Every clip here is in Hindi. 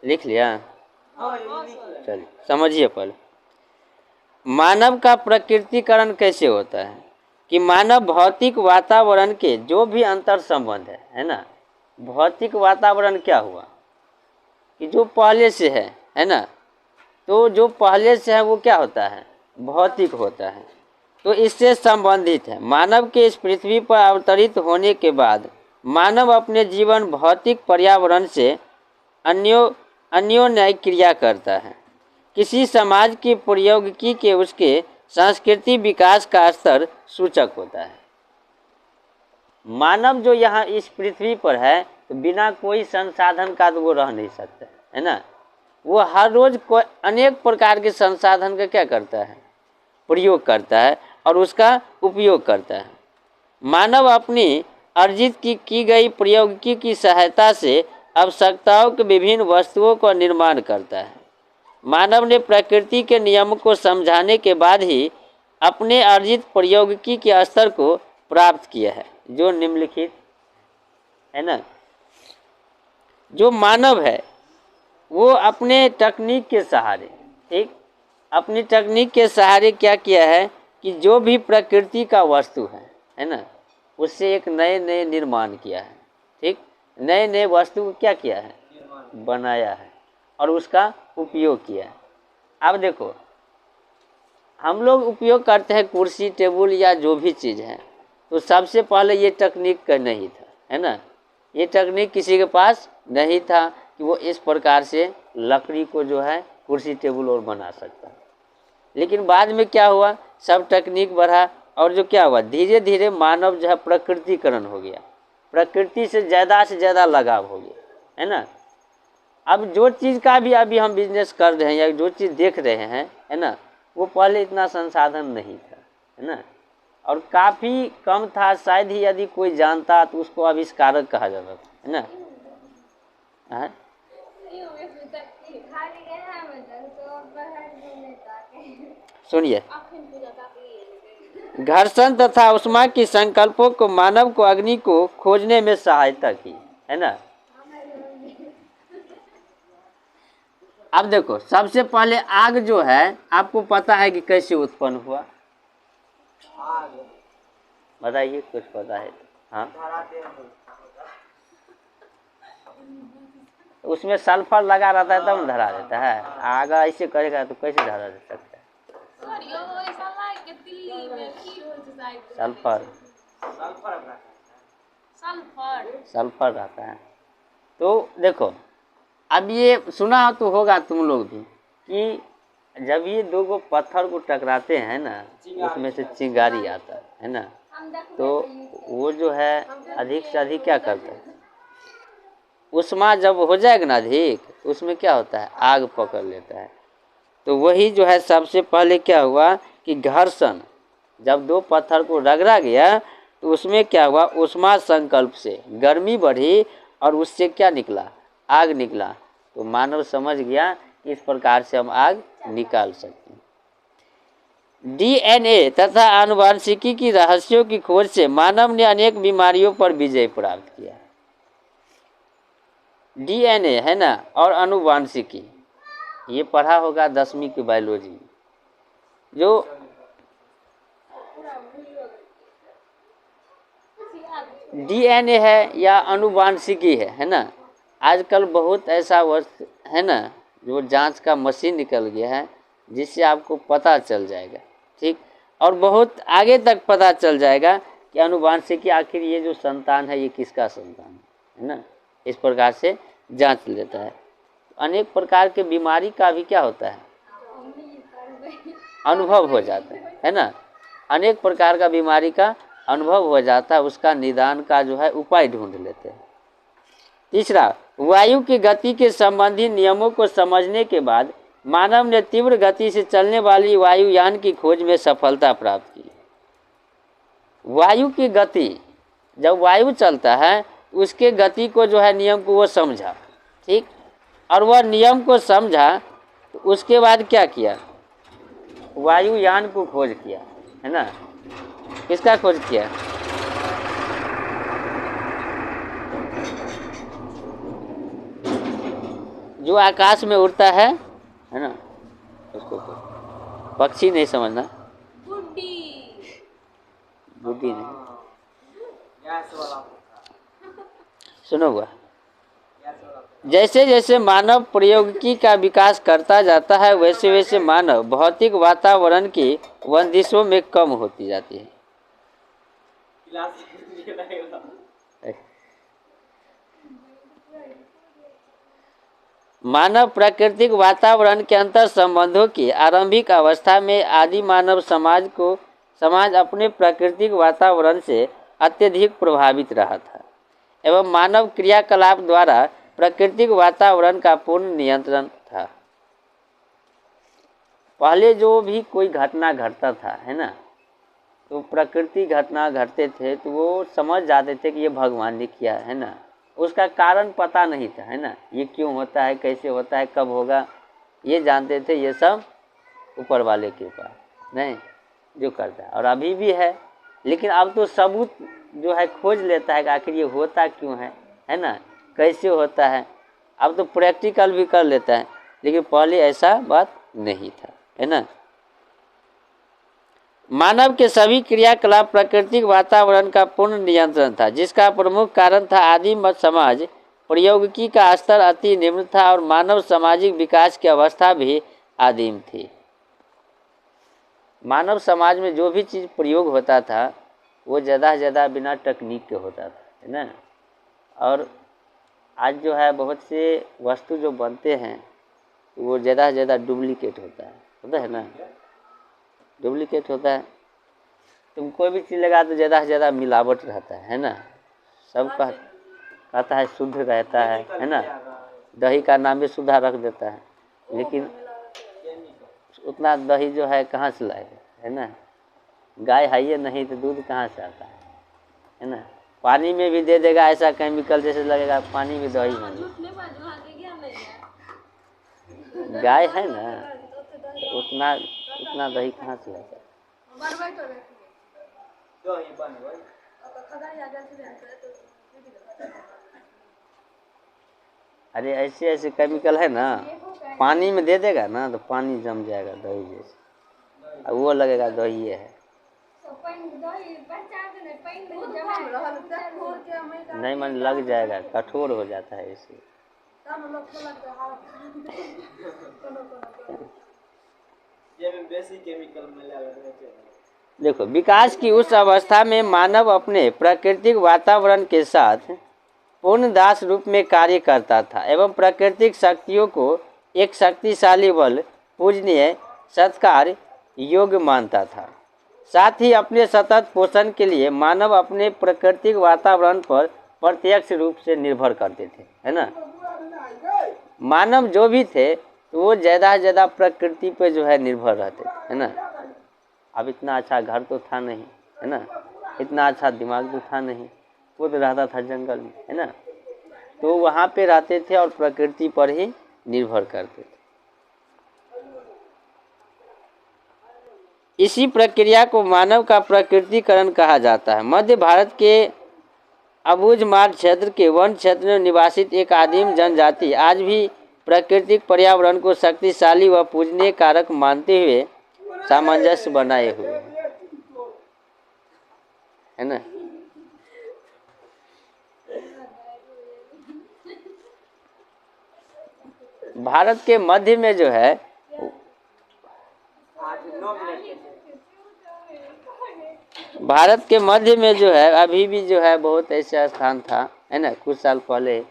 लिख लिया? चलिए समझिए पहले, मानव का प्रकृतिकरण कैसे होता है कि मानव भौतिक वातावरण के जो भी अंतर संबंध है ना, भौतिक वातावरण क्या हुआ कि जो पहले से है ना, तो जो पहले से है वो क्या होता है, भौतिक होता है, तो इससे संबंधित है। मानव के इस पृथ्वी पर अवतरित होने के बाद मानव अपने जीवन भौतिक पर्यावरण से अन्योन्य क्रिया करता है। किसी समाज की प्रौद्योगिकी के उसके सांस्कृतिक विकास का स्तर सूचक होता है। मानव जो यहाँ इस पृथ्वी पर है तो बिना कोई संसाधन का तो वो रह नहीं सकता है ना, वो हर रोज कोई अनेक प्रकार के संसाधन का क्या करता है, प्रयोग करता है और उसका उपयोग करता है। मानव अपनी अर्जित की गई प्रौद्योगिकी की सहायता से आवश्यकताओं के विभिन्न वस्तुओं का निर्माण करता है। मानव ने प्रकृति के नियम को समझाने के बाद ही अपने अर्जित प्रौद्योगिकी के स्तर को प्राप्त किया है, जो निम्नलिखित है ना। जो मानव है वो अपने तकनीक के सहारे, ठीक, अपनी तकनीक के सहारे क्या किया है कि जो भी प्रकृति का वस्तु है ना, उससे एक नए नए निर्माण किया है, ठीक, नए नए वस्तु को क्या किया है, बनाया है और उसका उपयोग किया है। अब देखो हम लोग उपयोग करते हैं कुर्सी टेबल या जो भी चीज़ है, तो सबसे पहले ये तकनीक का नहीं था, है ना, ये तकनीक किसी के पास नहीं था कि वो इस प्रकार से लकड़ी को जो है कुर्सी टेबल और बना सकता है। लेकिन बाद में क्या हुआ, सब तकनीक बढ़ा और जो क्या हुआ, धीरे धीरे मानव जो है प्रकृतिकरण हो गया, प्रकृति से ज़्यादा लगाव हो गया, है ना। अब जो चीज़ का भी अभी हम बिजनेस कर रहे हैं या जो चीज़ देख रहे हैं, है ना, वो पहले इतना संसाधन नहीं था, है ना, और काफ़ी कम था। शायद ही यदि कोई जानता तो उसको आविष्कारक कहा जाता था, है ना। हाँ सुनिए, घर्षण तथा उष्मा की संकल्पों को मानव को अग्नि को खोजने में सहायता की, है ना। अब देखो सबसे पहले आग जो है आपको पता है कि कैसे उत्पन्न हुआ, बताइए, कुछ पता है? हाँ, उसमें सल्फर लगा रहता है तब धरा देता है। आग ऐसे करेगा तो कैसे धरा दे सकता है? सल्फर सल्फर रहता है। तो देखो अब ये सुना तो होगा तुम लोग भी कि जब ये दो गो पत्थर को टकराते हैं ना, उसमें से चिंगारी आता है ना, तो वो जो है अधिक से अधिक क्या करता है, उष्मा जब हो जाएगा ना अधिक, तो उसमें क्या होता है, आग पकड़ लेता है। तो वही जो है सबसे पहले क्या हुआ कि घर्षण, जब दो पत्थर को रगड़ा गया तो उसमें क्या हुआ, उष्मा संकल्प से गर्मी बढ़ी और उससे क्या निकला, आग निकला। तो मानव समझ गया कि इस प्रकार से हम आग निकाल सकते हैं। डीएनए तथा आनुवंशिकी की रहस्यों की खोज से मानव ने अनेक बीमारियों पर विजय प्राप्त किया। डीएनए है ना और आनुवंशिकी, ये पढ़ा होगा 10वीं की बायोलॉजी। जो डीएनए है या आनुवंशिकी है ना, आजकल बहुत ऐसा वस्तु है ना जो जांच का मशीन निकल गया है जिससे आपको पता चल जाएगा, ठीक, और बहुत आगे तक पता चल जाएगा कि आनुवंशिकी आखिर ये जो संतान है ये किसका संतान है ना, इस प्रकार से जांच लेता है। अनेक प्रकार के बीमारी का भी क्या होता है, अनुभव हो जाता है ना, अनेक प्रकार का बीमारी का अनुभव हो जाता है, उसका निदान का जो है उपाय ढूंढ लेते हैं। तीसरा, वायु की गति के संबंधी नियमों को समझने के बाद मानव ने तीव्र गति से चलने वाली वायुयान की खोज में सफलता प्राप्त की। वायु की गति, जब वायु चलता है उसके गति को जो है नियम को वो समझा, ठीक, और वह नियम को समझा तो उसके बाद क्या किया, वायुयान को खोज किया, है ना। किसका खोज किया, जो आकाश में उड़ता है ना, उसको पक्षी नहीं समझना, बुद्धि नहीं, सुनो हुआ। जैसे जैसे मानव प्रौद्योगिकी का विकास करता जाता है वैसे वैसे मानव भौतिक वातावरण की बंदिशों में कम होती जाती है। मानव प्राकृतिक वातावरण के अंतर संबंधों की आरंभिक अवस्था में आदि मानव समाज अपने प्राकृतिक वातावरण से अत्यधिक प्रभावित रहा था एवं मानव क्रियाकलाप द्वारा प्राकृतिक वातावरण का पूर्ण नियंत्रण था। पहले जो भी कोई घटना घटता था, है ना, तो प्रकृति घटना घटते थे तो वो समझ जाते थे कि ये भगवान ने किया है ना, उसका कारण पता नहीं था, है ना, ये क्यों होता है, कैसे होता है, कब होगा, ये जानते थे ये सब ऊपर वाले के पास नहीं जो करता है। और अभी भी है, लेकिन अब तो सबूत जो है खोज लेता है कि आखिर ये होता क्यों है ना, कैसे होता है, अब तो प्रैक्टिकल भी कर लेता है, लेकिन पहले ऐसा बात नहीं था, है ना। मानव के सभी क्रियाकलाप प्राकृतिक वातावरण का पूर्ण नियंत्रण था, जिसका प्रमुख कारण था आदिम समाज प्रौद्योगिकी का स्तर अति निम्न था और मानव सामाजिक विकास की अवस्था भी आदिम थी। मानव समाज में जो भी चीज़ प्रयोग होता था वो ज़्यादा से ज़्यादा बिना तकनीक के होता था, है ना। और आज जो है बहुत से वस्तु जो बनते हैं वो ज़्यादा से ज़्यादा डुप्लीकेट होता है ना, डुप्लीकेट होता है। तुम कोई भी चीज़ लगा तो ज़्यादा से ज़्यादा मिलावट रहता है ना। सब कहता है शुद्ध रहता है ना, दही का नाम भी सुधा रख देता है, लेकिन उतना दही जो है कहाँ से लाएगा, है ना। गाय है ये नहीं तो दूध कहाँ से आता है ना। पानी में भी दे देगा ऐसा केमिकल जैसे लगेगा पानी में दही नहीं। गाय है ना, उतना दही कहाँ से लाता है। अरे ऐसे ऐसे केमिकल है ना, पानी में दे देगा ना तो पानी जम जाएगा दही जैसे, वो लगेगा दही है। नहीं मन लग जाएगा, कठोर हो जाता है इसे। देखो, विकास की उस अवस्था में मानव अपने प्राकृतिक वातावरण के साथ पूर्ण दास रूप में कार्य करता था एवं प्राकृतिक शक्तियों को एक शक्तिशाली बल, पूजनीय, सत्कार योग्य मानता था। साथ ही अपने सतत पोषण के लिए मानव अपने प्राकृतिक वातावरण पर प्रत्यक्ष रूप से निर्भर करते थे, है ना। मानव जो भी थे तो वो ज़्यादा से ज़्यादा प्रकृति पे जो है निर्भर रहते, है ना। अब इतना अच्छा घर तो था नहीं, है ना, इतना अच्छा दिमाग तो था नहीं, वो तो रहता था जंगल में, है ना, तो वहाँ पे रहते थे और प्रकृति पर ही निर्भर करते थे। इसी प्रक्रिया को मानव का प्रकृतिकरण कहा जाता है। मध्य भारत के अबुझमाड़ क्षेत्र के वन क्षेत्र में निवासित एक आदिम जनजाति आज भी प्राकृतिक पर्यावरण को शक्तिशाली व पूजनीय कारक मानते हुए सामंजस्य बनाए हुए है ना। भारत के मध्य में जो है भारत के मध्य में जो है अभी भी जो है बहुत ऐसा स्थान था, है ना, कुछ साल पहले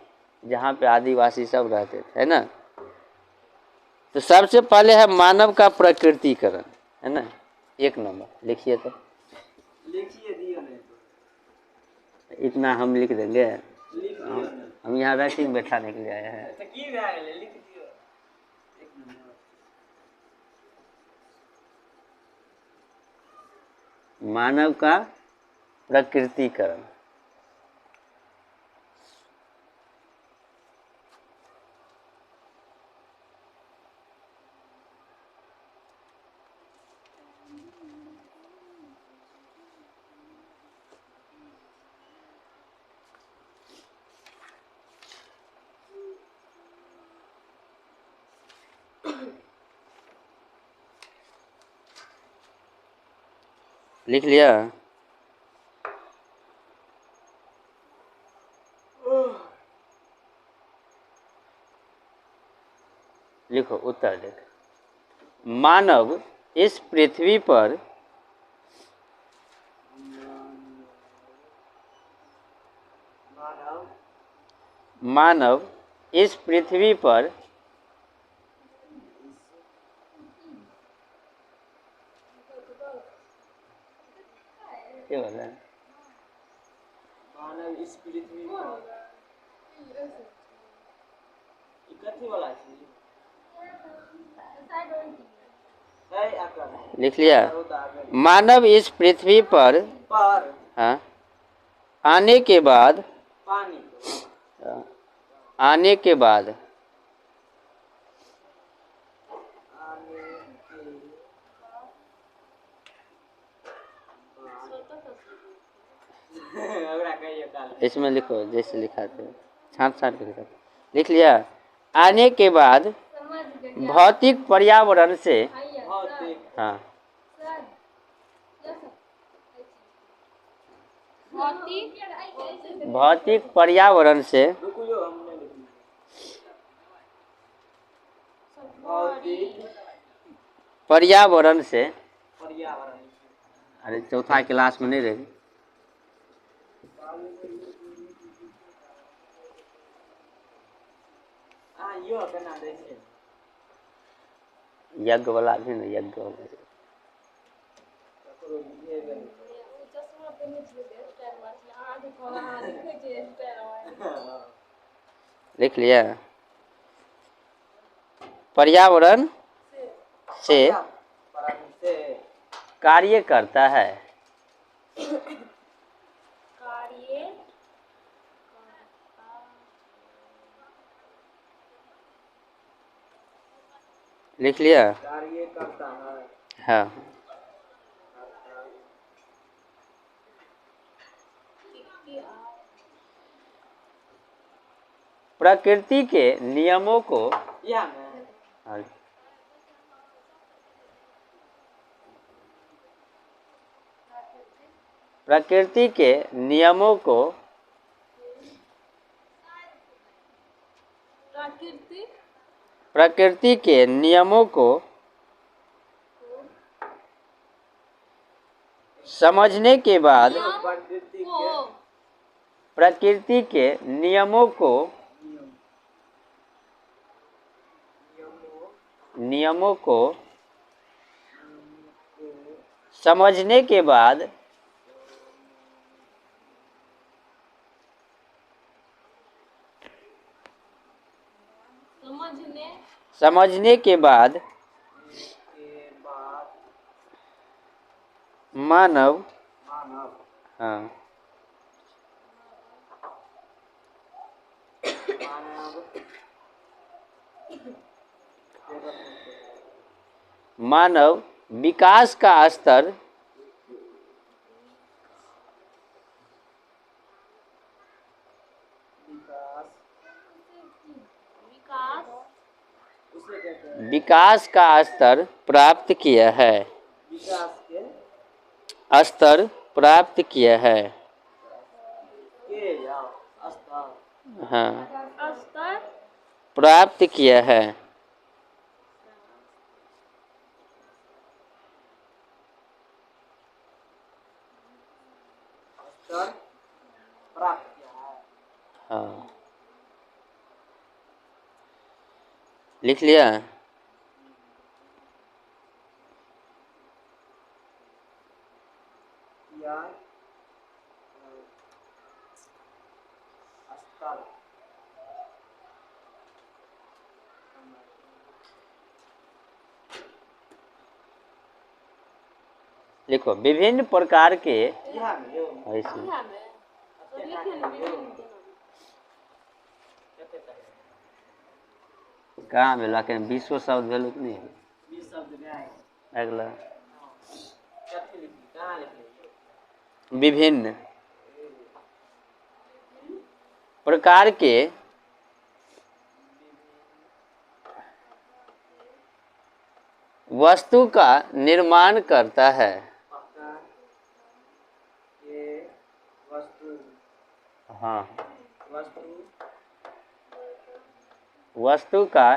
जहाँ पे आदिवासी सब रहते थे, है ना। तो सबसे पहले है मानव का प्रकृतिकरण, है ना, 1 नंबर लिखिए तो इतना हम लिख देंगे। हम यहाँ राइटिंग बैठाने के लिए आए हैं। मानव का प्रकृतिकरण। लिख लिया। लिखो उत्तर देखो। मानव इस पृथ्वी पर मानव इस पृथ्वी पर क्या बोल रहा है? मानव इस पृथ्वी पर कथी वाला चीज लिख लिया। मानव इस पृथ्वी पर हाँ आने के बाद आने के बाद इसमें लिखो जैसे लिखा थे, छाँट छाँट के लिखा। लिख लिया। आने के बाद भौतिक पर्यावरण से हाँ भौतिक पर्यावरण से पर्यावरण से अरे चौथा क्लास में नहीं रही। यज्ञ वाला भी ना यज्ञ वाला लिख लिया। पर्यावरण से कार्य करता है। लिख लिया। कार्य करता है। हाँ प्रकृति के नियमों को प्रकृति के नियमों को प्रकृति के नियमों को समझने के बाद प्रकृति के नियमों को समझने के बाद मानव हाँ मानव विकास का स्तर विकास का स्तर प्राप्त किया है। स्तर प्राप्त किया है। हाँ प्राप्त किया है। हाँ लिख लिया। लिखो विभिन्न प्रकार के कहाँ भेल के 20 शब्द भेल कि नहीं? अगला विभिन्न प्रकार के वस्तु का निर्माण करता है। वस्तु का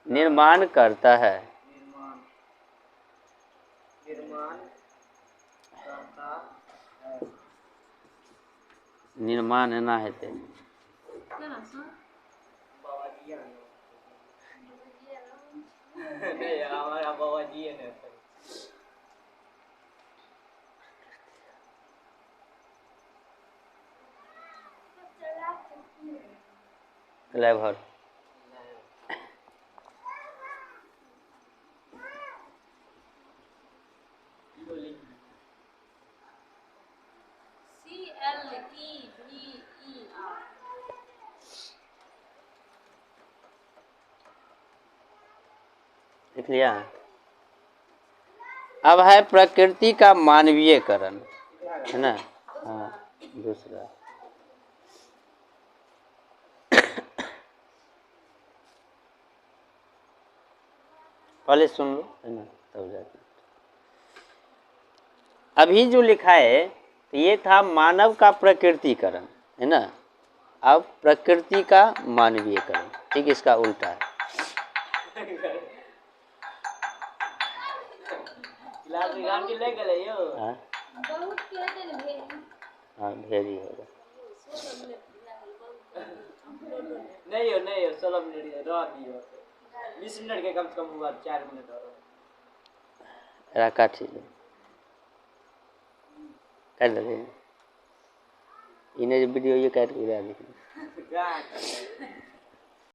निर्माण करता है। निर्माण निर्माण करता है। निर्माण एना हेतै। बाबा जी नहीं हमारा बाबा जी है ना। क्लेवर। लिख लिया। अब है प्रकृति का मानवीयकरण, है ना। हाँ, दूसरा पहले सुन लो, है ना, तब जाके। अभी जो लिखा है तो ये था मानव का प्रकृतिकरण, है ना। अब प्रकृति का मानवीयकरण, ठीक इसका उल्टा है। क्लास में गान के ले गए यो। हाँ? बहुत कहते हैं भेजी। हाँ, भेजी होगा। नहीं हो 16 मिनट रह दियो। 20 मिनट के कम से कम हुआ 4 मिनट और। रखा ठीक है, कर दे। इन्हें वीडियो ये काट के गिरा दी। क्या